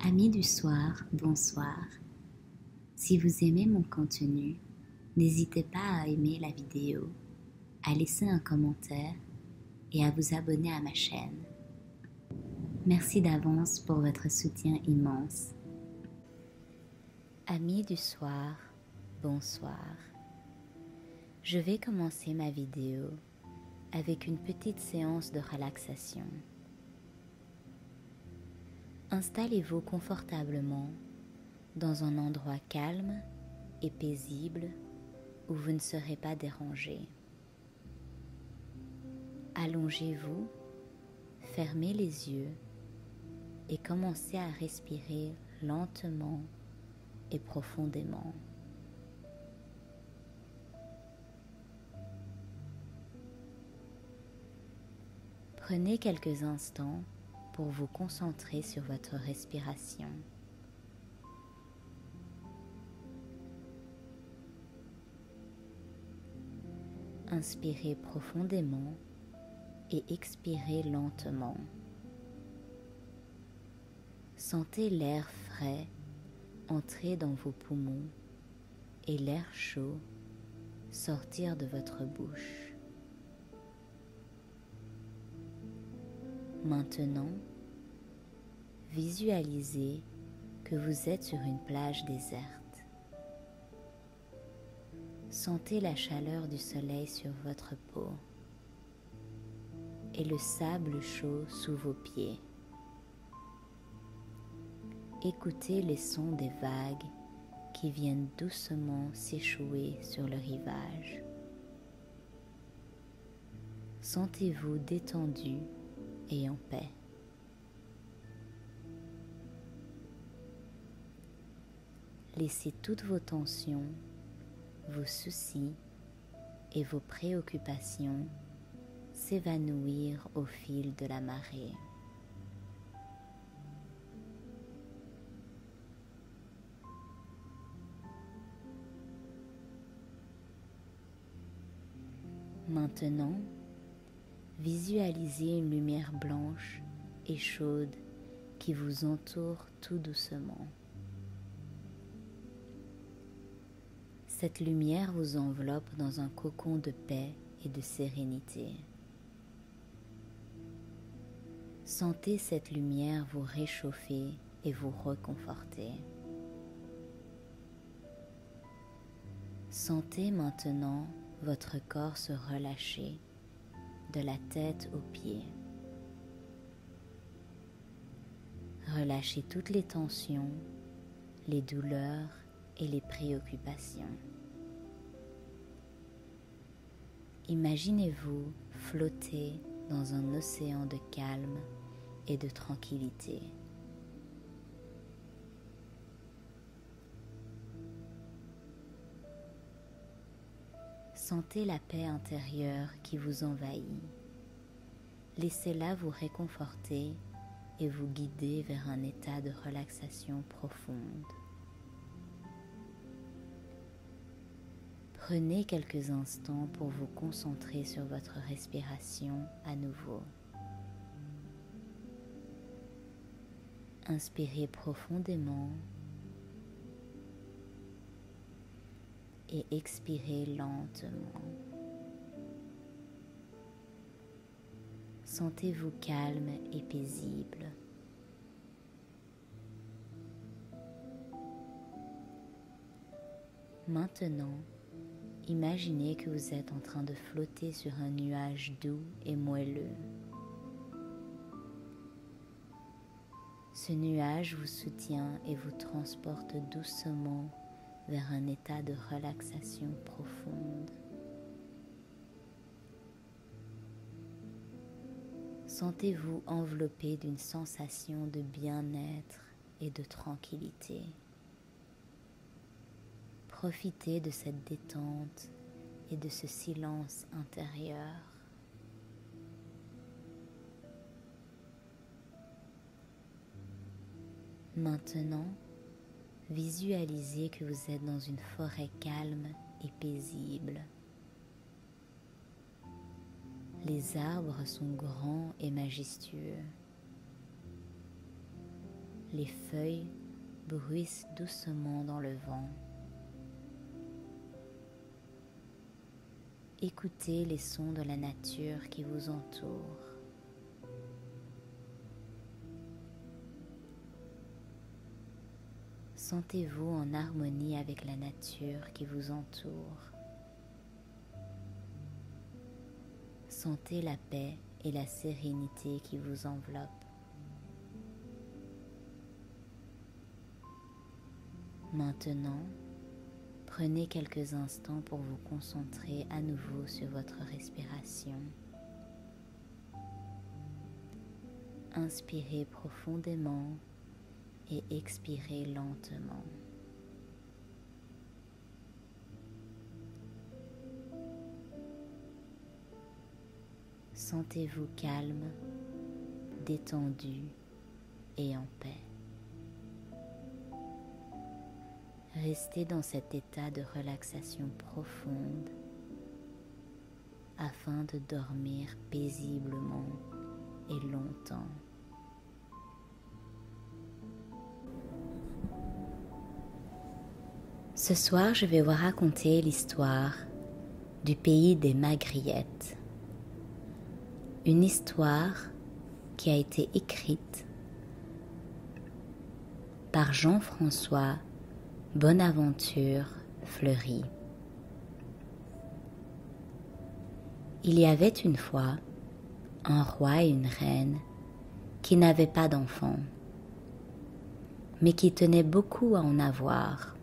Amis du soir, bonsoir. Si vous aimez mon contenu, n'hésitez pas à aimer la vidéo, à laisser un commentaire et à vous abonner à ma chaîne. Merci d'avance pour votre soutien immense. Amis du soir, bonsoir. Je vais commencer ma vidéo avec une petite séance de relaxation. Installez-vous confortablement dans un endroit calme et paisible où vous ne serez pas dérangé. Allongez-vous, fermez les yeux et commencez à respirer lentement et profondément. Prenez quelques instants pour vous concentrer sur votre respiration. Inspirez profondément et expirez lentement. Sentez l'air frais entrer dans vos poumons et l'air chaud sortir de votre bouche. Maintenant, visualisez que vous êtes sur une plage déserte. Sentez la chaleur du soleil sur votre peau et le sable chaud sous vos pieds. Écoutez les sons des vagues qui viennent doucement s'échouer sur le rivage. Sentez-vous détendu et en paix. Laissez toutes vos tensions, vos soucis et vos préoccupations s'évanouir au fil de la marée. Maintenant, visualisez une lumière blanche et chaude qui vous entoure tout doucement. Cette lumière vous enveloppe dans un cocon de paix et de sérénité. Sentez cette lumière vous réchauffer et vous réconforter. Sentez maintenant votre corps se relâcher de la tête aux pieds. Relâchez toutes les tensions, les douleurs et les préoccupations. Imaginez-vous flotter dans un océan de calme et de tranquillité. Sentez la paix intérieure qui vous envahit. Laissez-la vous réconforter et vous guider vers un état de relaxation profonde. Prenez quelques instants pour vous concentrer sur votre respiration à nouveau. Inspirez profondément et expirez lentement. Sentez-vous calme et paisible. Maintenant, imaginez que vous êtes en train de flotter sur un nuage doux et moelleux. Ce nuage vous soutient et vous transporte doucement vers un état de relaxation profonde. Sentez-vous enveloppé d'une sensation de bien-être et de tranquillité. Profitez de cette détente et de ce silence intérieur. Maintenant, visualisez que vous êtes dans une forêt calme et paisible. Les arbres sont grands et majestueux. Les feuilles bruissent doucement dans le vent. Écoutez les sons de la nature qui vous entoure. Sentez-vous en harmonie avec la nature qui vous entoure. Sentez la paix et la sérénité qui vous enveloppent. Maintenant, prenez quelques instants pour vous concentrer à nouveau sur votre respiration. Inspirez profondément et expirez lentement. Sentez-vous calme, détendu et en paix. Restez dans cet état de relaxation profonde afin de dormir paisiblement et longtemps. Ce soir, je vais vous raconter l'histoire du pays des Magriettes. Une histoire qui a été écrite par Jean-François Bonaventure Fleury. Il y avait une fois un roi et une reine qui n'avaient pas d'enfants, mais qui tenaient beaucoup à en avoir.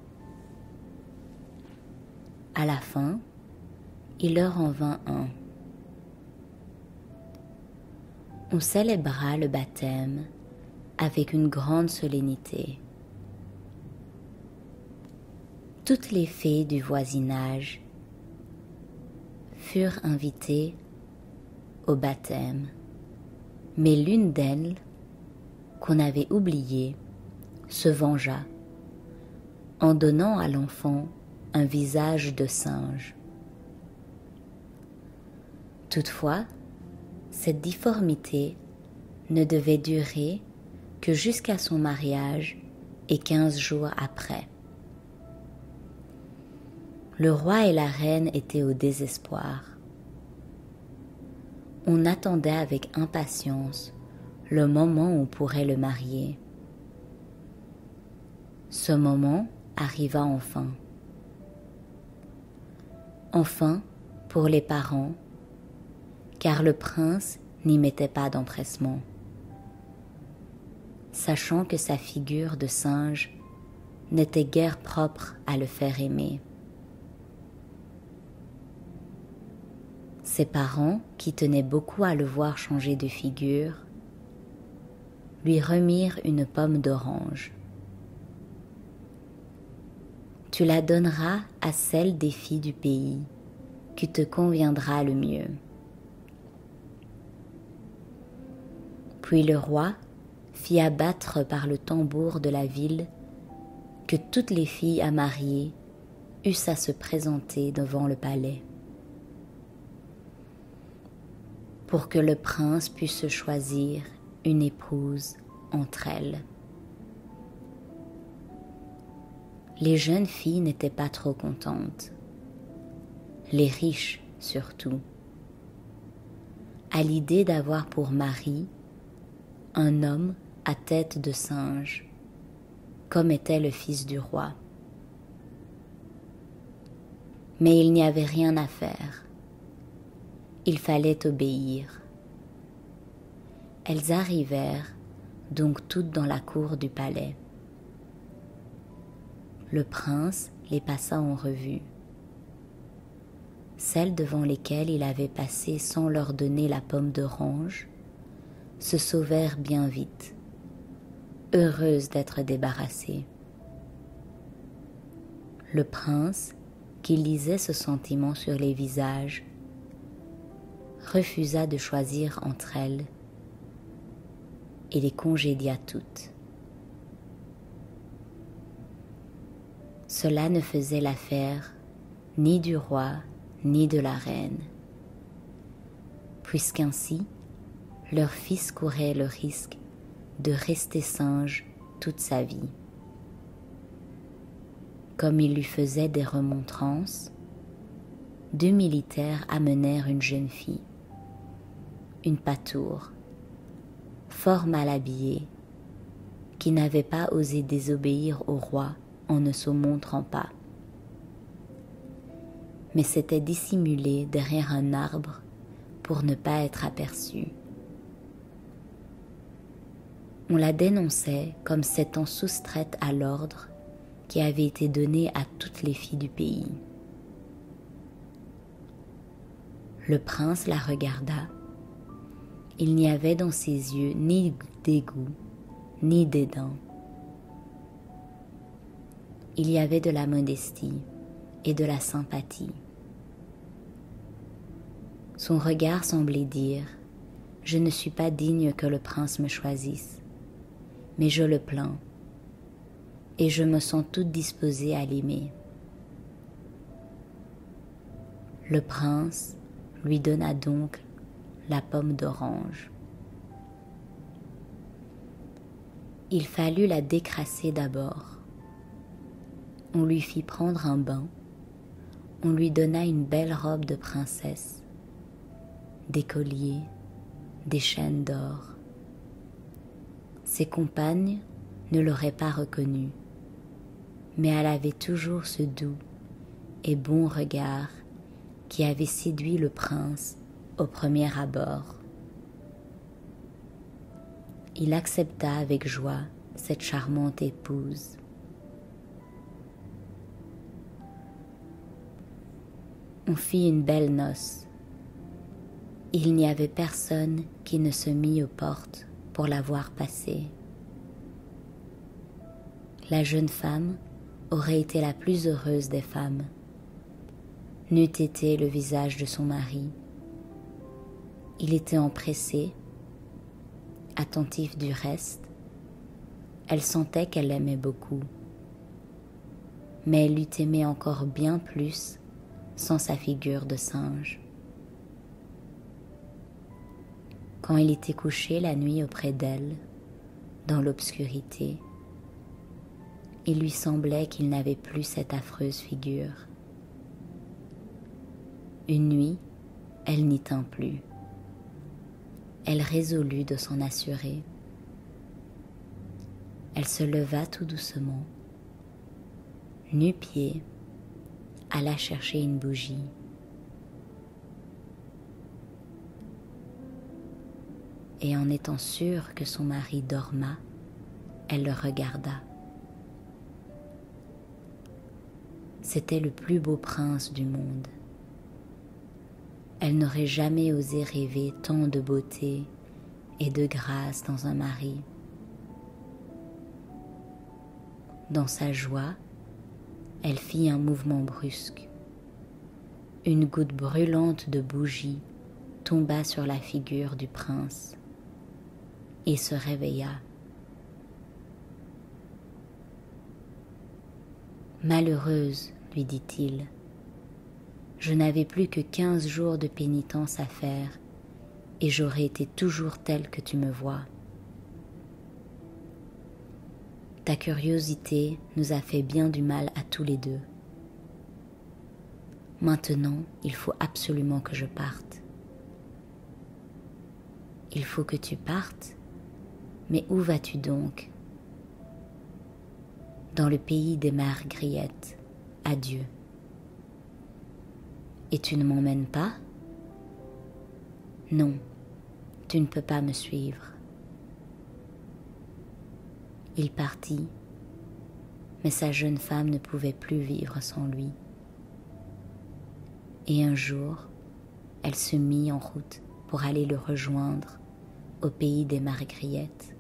À la fin, il leur en vint un. On célébra le baptême avec une grande solennité. Toutes les fées du voisinage furent invitées au baptême, mais l'une d'elles, qu'on avait oubliée, se vengea en donnant à l'enfant un visage de singe. Toutefois, cette difformité ne devait durer que jusqu'à son mariage et 15 jours après. Le roi et la reine étaient au désespoir. On attendait avec impatience le moment où on pourrait le marier. Ce moment arriva enfin. Enfin, pour les parents, car le prince n'y mettait pas d'empressement, sachant que sa figure de singe n'était guère propre à le faire aimer. Ses parents, qui tenaient beaucoup à le voir changer de figure, lui remirent une pomme d'orange. « Tu la donneras à celle des filles du pays qui te conviendra le mieux. » Puis le roi fit abattre par le tambour de la ville que toutes les filles à marier eussent à se présenter devant le palais, pour que le prince puisse choisir une épouse entre elles. Les jeunes filles n'étaient pas trop contentes, les riches surtout, à l'idée d'avoir pour mari un homme à tête de singe, comme était le fils du roi. Mais il n'y avait rien à faire. Il fallait obéir. Elles arrivèrent donc toutes dans la cour du palais. Le prince les passa en revue. Celles devant lesquelles il avait passé sans leur donner la pomme d'orange se sauvèrent bien vite, heureuses d'être débarrassées. Le prince, qui lisait ce sentiment sur les visages, refusa de choisir entre elles et les congédia toutes. Cela ne faisait l'affaire ni du roi ni de la reine, puisqu'ainsi leur fils courait le risque de rester singe toute sa vie. Comme il lui faisait des remontrances, 2 militaires amenèrent une jeune fille, une patoure, fort mal habillée, qui n'avait pas osé désobéir au roi en ne se montrant pas, mais s'était dissimulée derrière un arbre pour ne pas être aperçue. On la dénonçait comme s'étant soustraite à l'ordre qui avait été donné à toutes les filles du pays. Le prince la regarda. Il n'y avait dans ses yeux ni dégoût, ni dédain. Il y avait de la modestie et de la sympathie. Son regard semblait dire « Je ne suis pas digne que le prince me choisisse, mais je le plains, et je me sens toute disposée à l'aimer. » Le prince lui donna donc la pomme d'orange. Il fallut la décrasser d'abord. On lui fit prendre un bain, on lui donna une belle robe de princesse, des colliers, des chaînes d'or. Ses compagnes ne l'auraient pas reconnue, mais elle avait toujours ce doux et bon regard qui avait séduit le prince au premier abord. Il accepta avec joie cette charmante épouse. On fit une belle noce. Il n'y avait personne qui ne se mit aux portes pour la voir passer. La jeune femme aurait été la plus heureuse des femmes, n'eût été le visage de son mari. Il était empressé, attentif du reste. Elle sentait qu'elle l'aimait beaucoup, mais elle l'eût aimé encore bien plus sans sa figure de singe. Quand il était couché la nuit auprès d'elle, dans l'obscurité, il lui semblait qu'il n'avait plus cette affreuse figure. Une nuit, elle n'y tint plus. Elle résolut de s'en assurer. Elle se leva tout doucement, nu-pieds, alla chercher une bougie. Et en étant sûre que son mari dorma, elle le regarda. C'était le plus beau prince du monde. Elle n'aurait jamais osé rêver tant de beauté et de grâce dans un mari. Dans sa joie, elle fit un mouvement brusque. Une goutte brûlante de bougie tomba sur la figure du prince et se réveilla. « Malheureuse, lui dit-il, je n'avais plus que 15 jours de pénitence à faire et j'aurais été toujours telle que tu me vois. Ta curiosité nous a fait bien du mal à tous les deux. Maintenant, il faut absolument que je parte. » « Il faut que tu partes? Mais où vas-tu donc? » ?»« Dans le pays des margueriettes. Adieu. » »« Et tu ne m'emmènes pas? » ?»« Non, tu ne peux pas me suivre. » Il partit, mais sa jeune femme ne pouvait plus vivre sans lui. Et un jour, elle se mit en route pour aller le rejoindre au pays des margueriettes.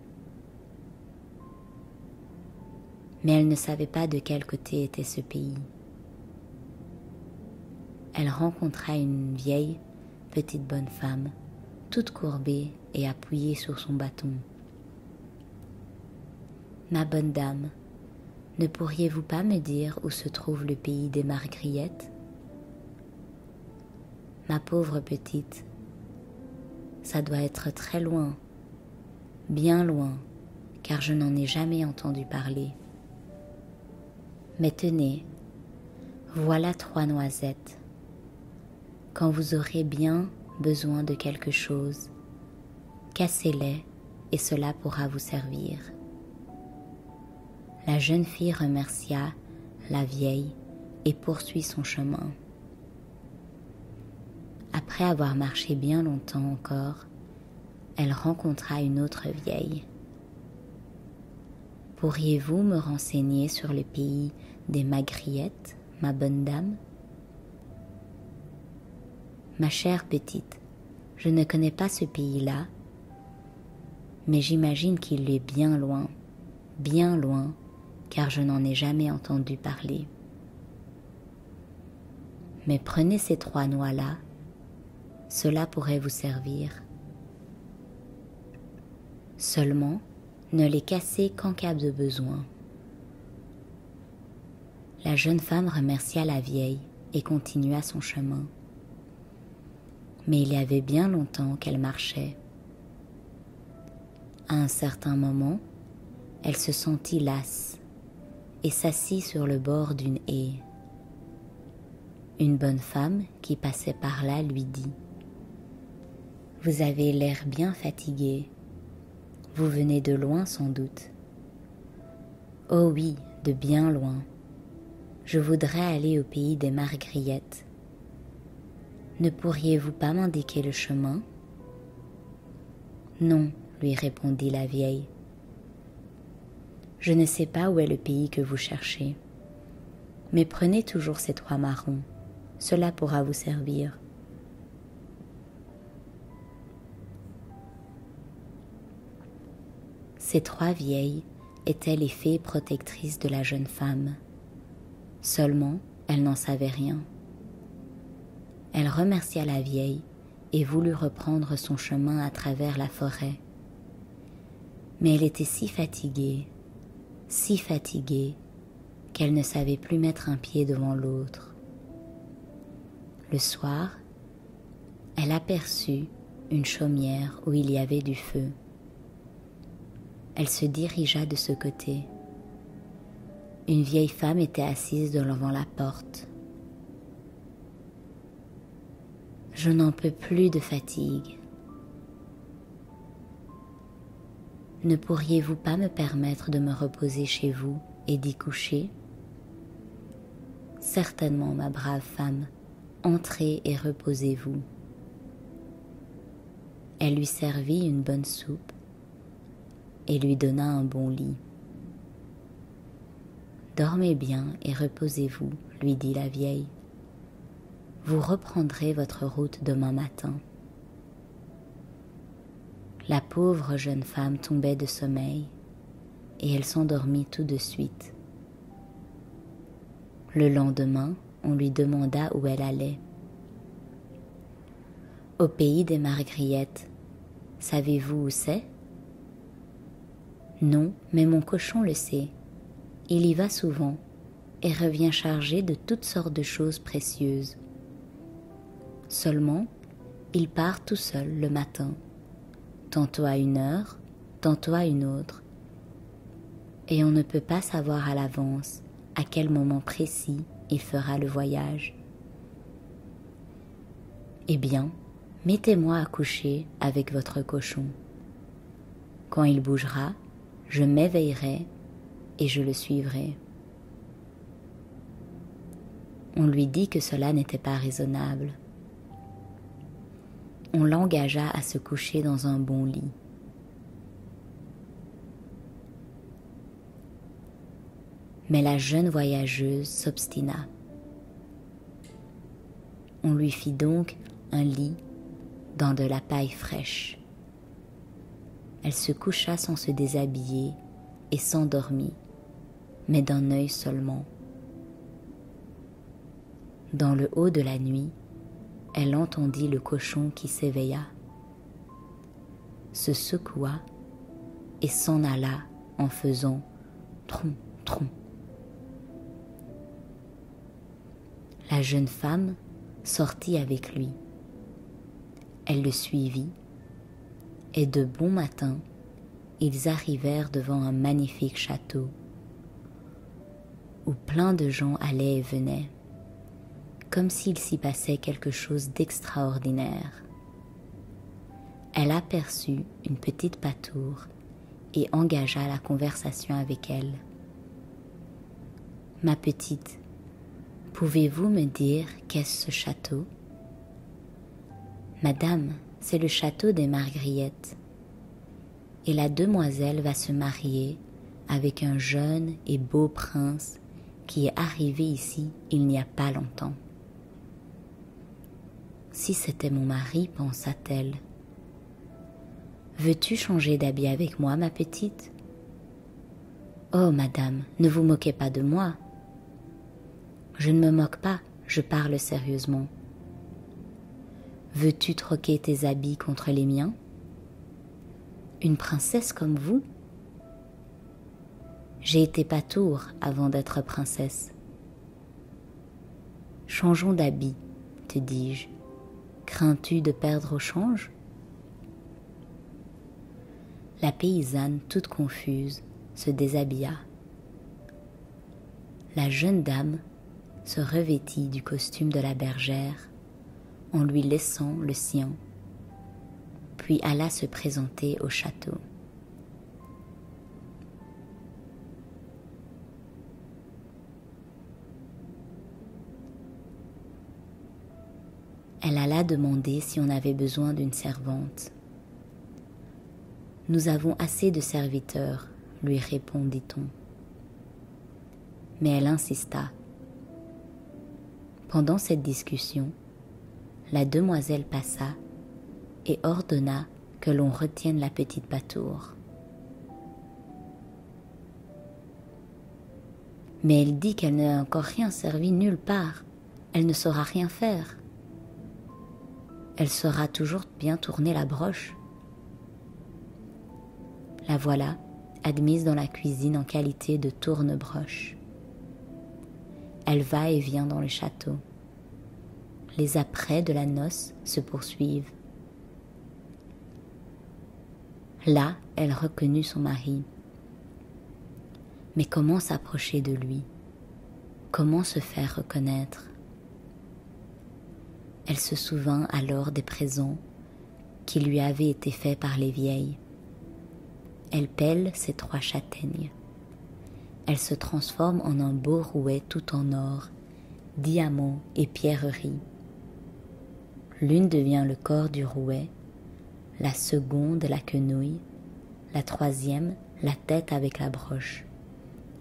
Mais elle ne savait pas de quel côté était ce pays. Elle rencontra une vieille, petite bonne femme, toute courbée et appuyée sur son bâton. « Ma bonne dame, ne pourriez-vous pas me dire où se trouve le pays des margueriettes? » ?»« Ma pauvre petite, ça doit être très loin, bien loin, car je n'en ai jamais entendu parler. Mais tenez, voilà 3 noisettes. Quand vous aurez bien besoin de quelque chose, cassez-les et cela pourra vous servir. » La jeune fille remercia la vieille et poursuit son chemin. Après avoir marché bien longtemps encore, elle rencontra une autre vieille. « Pourriez-vous me renseigner sur le pays des Magriettes, ma bonne dame ? » ?»« Ma chère petite, je ne connais pas ce pays-là, mais j'imagine qu'il est bien loin, car je n'en ai jamais entendu parler. Mais prenez ces 3 noix-là, cela pourrait vous servir. Seulement, ne les cassez qu'en cas de besoin. » La jeune femme remercia la vieille et continua son chemin. Mais il y avait bien longtemps qu'elle marchait. À un certain moment, elle se sentit lasse et s'assit sur le bord d'une haie. Une bonne femme qui passait par là lui dit : « Vous avez l'air bien fatiguée. Vous venez de loin sans doute. »« Oh oui, de bien loin. Je voudrais aller au pays des Margriettes. Ne pourriez-vous pas m'indiquer le chemin ? » ?»« Non, » lui répondit la vieille. « Je ne sais pas où est le pays que vous cherchez, mais prenez toujours ces 3 marrons, cela pourra vous servir. » Ces 3 vieilles étaient les fées protectrices de la jeune femme. Seulement, elle n'en savait rien. Elle remercia la vieille et voulut reprendre son chemin à travers la forêt. Mais elle était si fatiguée, qu'elle ne savait plus mettre un pied devant l'autre. Le soir, elle aperçut une chaumière où il y avait du feu. Elle se dirigea de ce côté. Une vieille femme était assise devant la porte. « Je n'en peux plus de fatigue. Ne pourriez-vous pas me permettre de me reposer chez vous et d'y coucher ? » ?»« Certainement, ma brave femme, entrez et reposez-vous. » Elle lui servit une bonne soupe et lui donna un bon lit. « Dormez bien et reposez-vous, lui dit la vieille. Vous reprendrez votre route demain matin. » La pauvre jeune femme tombait de sommeil et elle s'endormit tout de suite. Le lendemain, on lui demanda où elle allait. « Au pays des Margriettes. Savez-vous où c'est ? » ?»« Non, mais mon cochon le sait. Il y va souvent et revient chargé de toutes sortes de choses précieuses. Seulement, il part tout seul le matin, tantôt à 1 heure, tantôt à une autre, et on ne peut pas savoir à l'avance à quel moment précis il fera le voyage. Eh bien, mettez-moi à coucher avec votre cochon. Quand il bougera, je m'éveillerai et je le suivrai. » On lui dit que cela n'était pas raisonnable. On l'engagea à se coucher dans un bon lit. Mais la jeune voyageuse s'obstina. On lui fit donc un lit dans de la paille fraîche. Elle se coucha sans se déshabiller et s'endormit, mais d'un œil seulement. Dans le haut de la nuit, elle entendit le cochon qui s'éveilla, se secoua et s'en alla en faisant tron, tron. La jeune femme sortit avec lui. Elle le suivit et de bon matin, ils arrivèrent devant un magnifique château où plein de gens allaient et venaient, comme s'il s'y passait quelque chose d'extraordinaire. Elle aperçut une petite pâtoure et engagea la conversation avec elle. « Ma petite, pouvez-vous me dire qu'est-ce ce château ?»« Madame, c'est le château des Margrillettes. Et la demoiselle va se marier avec un jeune et beau prince qui est arrivé ici il n'y a pas longtemps. » « Si c'était mon mari, pensa-t-elle. « Veux-tu changer d'habit avec moi, ma petite ?»« Oh, madame, ne vous moquez pas de moi. »« Je ne me moque pas, je parle sérieusement. »« Veux-tu troquer tes habits contre les miens ? Une princesse comme vous ? J'ai été pâtour avant d'être princesse. Changeons d'habit, te dis-je. Crains-tu de perdre au change ? » La paysanne, toute confuse, se déshabilla. La jeune dame se revêtit du costume de la bergère en lui laissant le sien, puis alla se présenter au château. Elle alla demander si on avait besoin d'une servante. « Nous avons assez de serviteurs, » lui répondit-on. Mais elle insista. Pendant cette discussion, la demoiselle passa et ordonna que l'on retienne la petite pâtoure. Mais elle dit qu'elle n'a encore rien servi nulle part, elle ne saura rien faire. Elle saura toujours bien tourner la broche. La voilà, admise dans la cuisine en qualité de tourne-broche. Elle va et vient dans le château. Les apprêts de la noce se poursuivent. Là, elle reconnut son mari. Mais comment s'approcher de lui ? Comment se faire reconnaître ? Elle se souvint alors des présents qui lui avaient été faits par les vieilles. Elle pèle ses 3 châtaignes. Elle se transforme en un beau rouet tout en or, diamants et pierreries. L'une devient le corps du rouet, la seconde la quenouille, la troisième la tête avec la broche,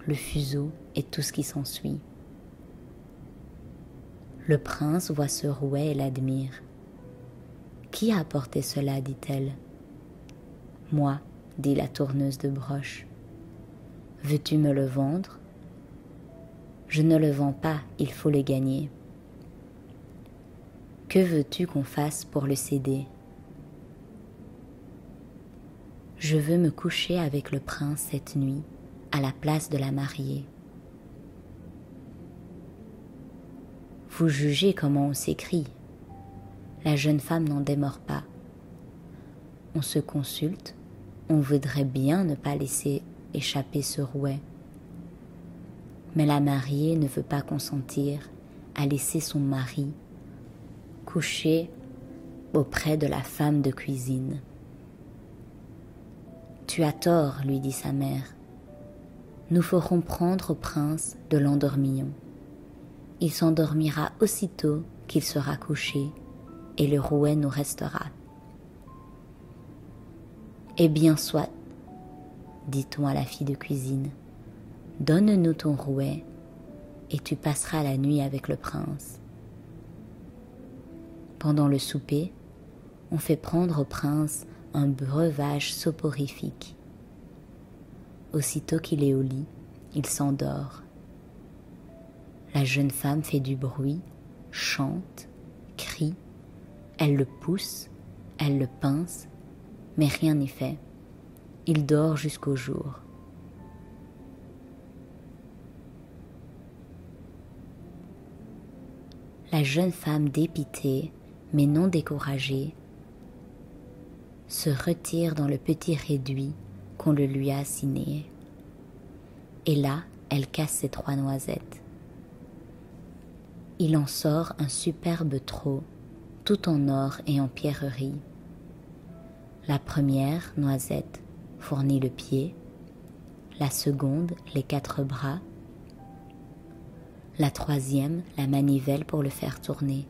le fuseau et tout ce qui s'ensuit. Le prince voit ce rouet et l'admire. « Qui a apporté cela ?» dit-elle. « Moi, » dit la tourneuse de broche. « Veux-tu me le vendre ? » ?»« Je ne le vends pas, il faut le gagner. »« Que veux-tu qu'on fasse pour le céder ? » ?»« Je veux me coucher avec le prince cette nuit, à la place de la mariée. » Vous jugez comment on s'écrie. La jeune femme n'en démord pas. On se consulte, on voudrait bien ne pas laisser échapper ce rouet. Mais la mariée ne veut pas consentir à laisser son mari coucher auprès de la femme de cuisine. « Tu as tort, » lui dit sa mère. « Nous ferons prendre au prince de l'endormillon. Il s'endormira aussitôt qu'il sera couché, et le rouet nous restera. » « Eh bien soit, dit-on à la fille de cuisine, donne-nous ton rouet, et tu passeras la nuit avec le prince. » Pendant le souper, on fait prendre au prince un breuvage soporifique. Aussitôt qu'il est au lit, il s'endort. La jeune femme fait du bruit, chante, crie, elle le pousse, elle le pince, mais rien n'est fait. Il dort jusqu'au jour. La jeune femme dépitée, mais non découragée, se retire dans le petit réduit qu'on le lui a assigné. Et là, elle casse ses 3 noisettes. Il en sort un superbe trot, tout en or et en pierreries. La première noisette fournit le pied, la seconde les 4 bras, la troisième la manivelle pour le faire tourner.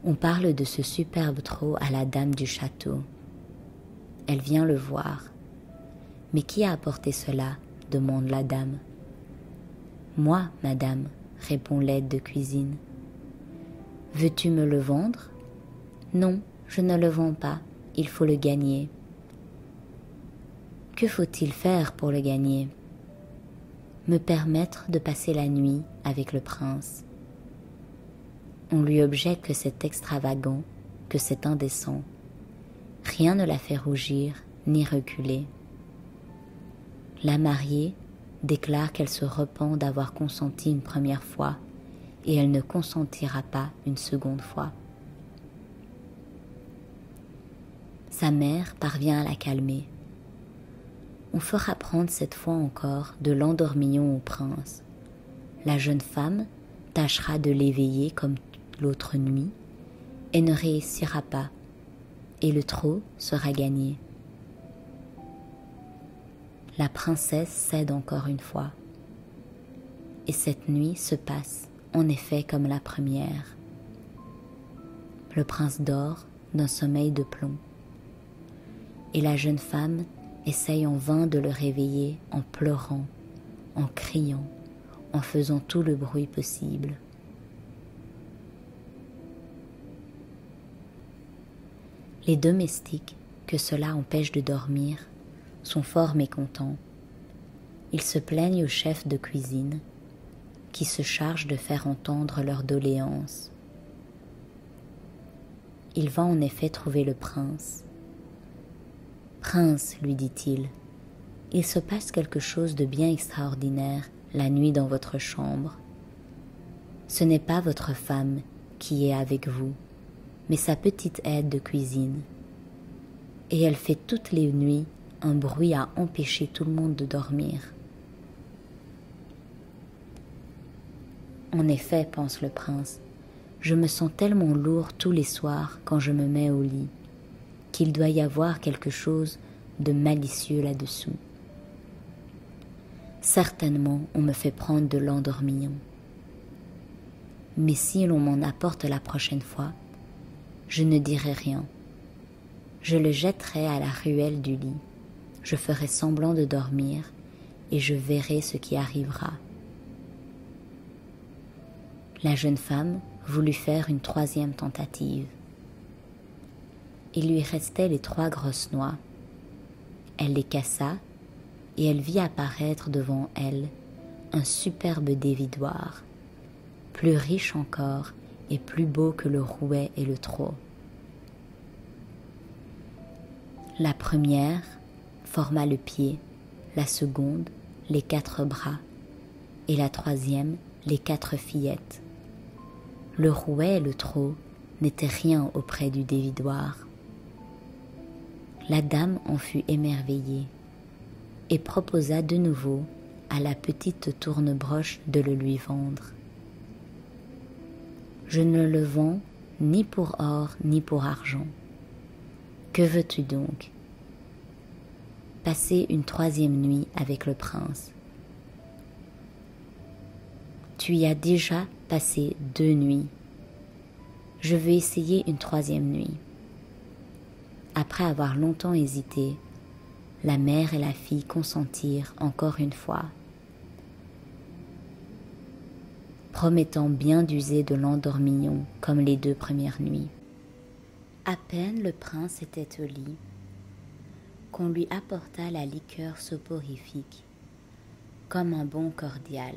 On parle de ce superbe trot à la dame du château. Elle vient le voir. « Mais qui a apporté cela ?» demande la dame. « Moi, madame, » répond l'aide de cuisine. « Veux-tu me le vendre ?»« Non, je ne le vends pas, il faut le gagner. »« Que faut-il faire pour le gagner ?»« Me permettre de passer la nuit avec le prince. » On lui objecte que c'est extravagant, que c'est indécent. Rien ne la fait rougir ni reculer. La mariée déclare qu'elle se repent d'avoir consenti une première fois et elle ne consentira pas une seconde fois. Sa mère parvient à la calmer. On fera prendre cette fois encore de l'endormillon au prince. La jeune femme tâchera de l'éveiller comme l'autre nuit et ne réussira pas, et le trot sera gagné. La princesse cède encore une fois, et cette nuit se passe en effet comme la première. Le prince dort d'un sommeil de plomb, et la jeune femme essaye en vain de le réveiller en pleurant, en criant, en faisant tout le bruit possible. Les domestiques, que cela empêche de dormir, sont fort mécontents. Ils se plaignent au chef de cuisine, qui se charge de faire entendre leurs doléances. Il va en effet trouver le prince. « Prince, lui dit-il, il se passe quelque chose de bien extraordinaire la nuit dans votre chambre. Ce n'est pas votre femme qui est avec vous, mais sa petite aide de cuisine. Et elle fait toutes les nuits un bruit à empêcher tout le monde de dormir. » En effet, pense le prince, je me sens tellement lourd tous les soirs quand je me mets au lit, qu'il doit y avoir quelque chose de malicieux là-dessous. Certainement, on me fait prendre de l'endormillon. Mais si l'on m'en apporte la prochaine fois, je ne dirai rien. Je le jetterai à la ruelle du lit. Je ferai semblant de dormir et je verrai ce qui arrivera. La jeune femme voulut faire une 3e tentative. Il lui restait les 3 grosses noix. Elle les cassa et elle vit apparaître devant elle un superbe dévidoir, plus riche encore et plus beau que le rouet et le trot. La première forma le pied, la seconde les 4 bras et la troisième les 4 fillettes. Le rouet et le trot n'étaient rien auprès du dévidoir. La dame en fut émerveillée et proposa de nouveau à la petite tournebroche de le lui vendre. « Je ne le vends ni pour or ni pour argent. Que veux-tu donc ? Passer une 3e nuit avec le prince. Tu y as déjà passé 2 nuits. Je veux essayer une 3e nuit. » Après avoir longtemps hésité, la mère et la fille consentirent encore une fois, promettant bien d'user de l'endormillon comme les 2 premières nuits. À peine le prince était au lit, qu'on lui apporta la liqueur soporifique, comme un bon cordial.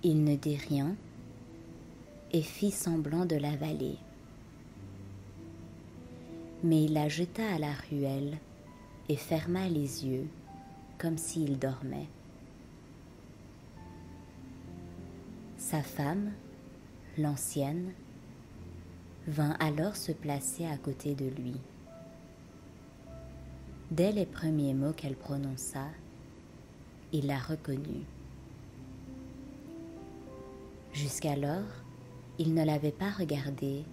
Il ne dit rien et fit semblant de l'avaler. Mais il la jeta à la ruelle et ferma les yeux comme s'il dormait. Sa femme, l'ancienne, vint alors se placer à côté de lui. Dès les premiers mots qu'elle prononça, il la reconnut. Jusqu'alors, il ne l'avait pas regardée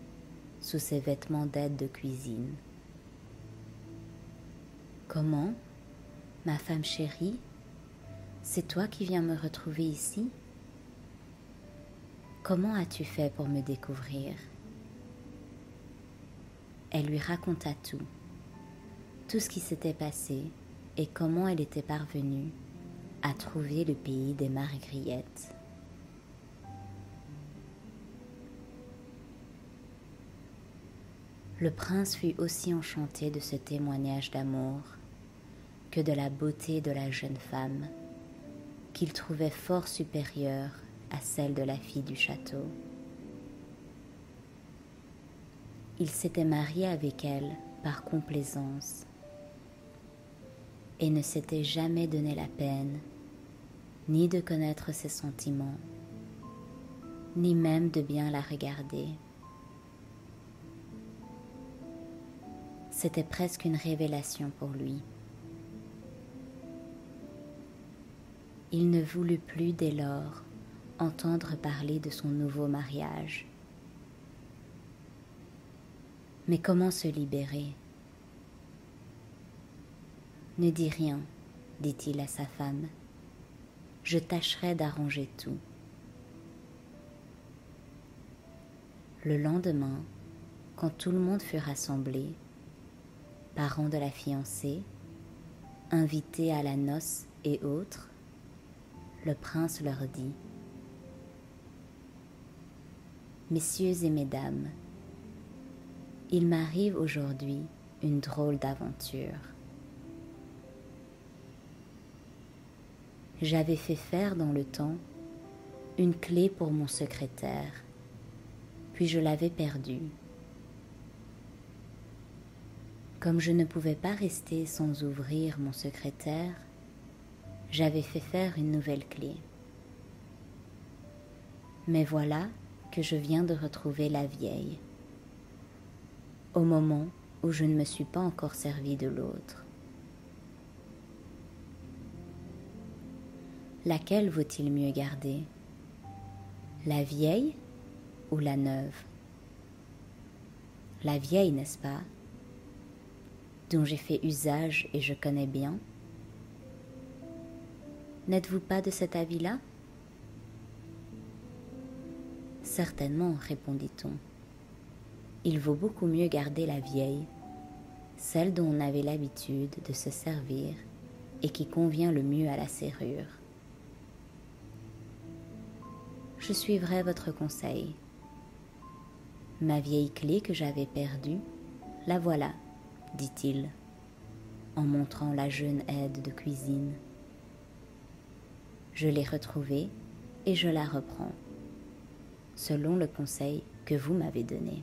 sous ses vêtements d'aide de cuisine. « Comment, ma femme chérie, c'est toi qui viens me retrouver ici? Comment as-tu fait pour me découvrir ?» Elle lui raconta tout ce qui s'était passé et comment elle était parvenue à trouver le pays des Margrillettes. Le prince fut aussi enchanté de ce témoignage d'amour que de la beauté de la jeune femme, qu'il trouvait fort supérieure à celle de la fille du château. Il s'était marié avec elle par complaisance et ne s'était jamais donné la peine ni de connaître ses sentiments, ni même de bien la regarder. C'était presque une révélation pour lui. Il ne voulut plus dès lors entendre parler de son nouveau mariage. Mais comment se libérer? « Ne dis rien, dit-il à sa femme. Je tâcherai d'arranger tout. » Le lendemain, quand tout le monde fut rassemblé, parents de la fiancée, invités à la noce et autres, le prince leur dit : « Messieurs et mesdames, il m'arrive aujourd'hui une drôle d'aventure. J'avais fait faire dans le temps une clé pour mon secrétaire, puis je l'avais perdue. Comme je ne pouvais pas rester sans ouvrir mon secrétaire, j'avais fait faire une nouvelle clé. Mais voilà que je viens de retrouver la vieille, au moment où je ne me suis pas encore servi de l'autre. Laquelle vaut-il mieux garder, la vieille ou la neuve? La vieille, n'est-ce pas, dont j'ai fait usage et je connais bien? N'êtes-vous pas de cet avis-là? Certainement, répondit-on. Il vaut beaucoup mieux garder la vieille, celle dont on avait l'habitude de se servir et qui convient le mieux à la serrure. Je suivrai votre conseil. Ma vieille clé que j'avais perdue, la voilà, dit-il, en montrant la jeune aide de cuisine. Je l'ai retrouvée et je la reprends, selon le conseil que vous m'avez donné.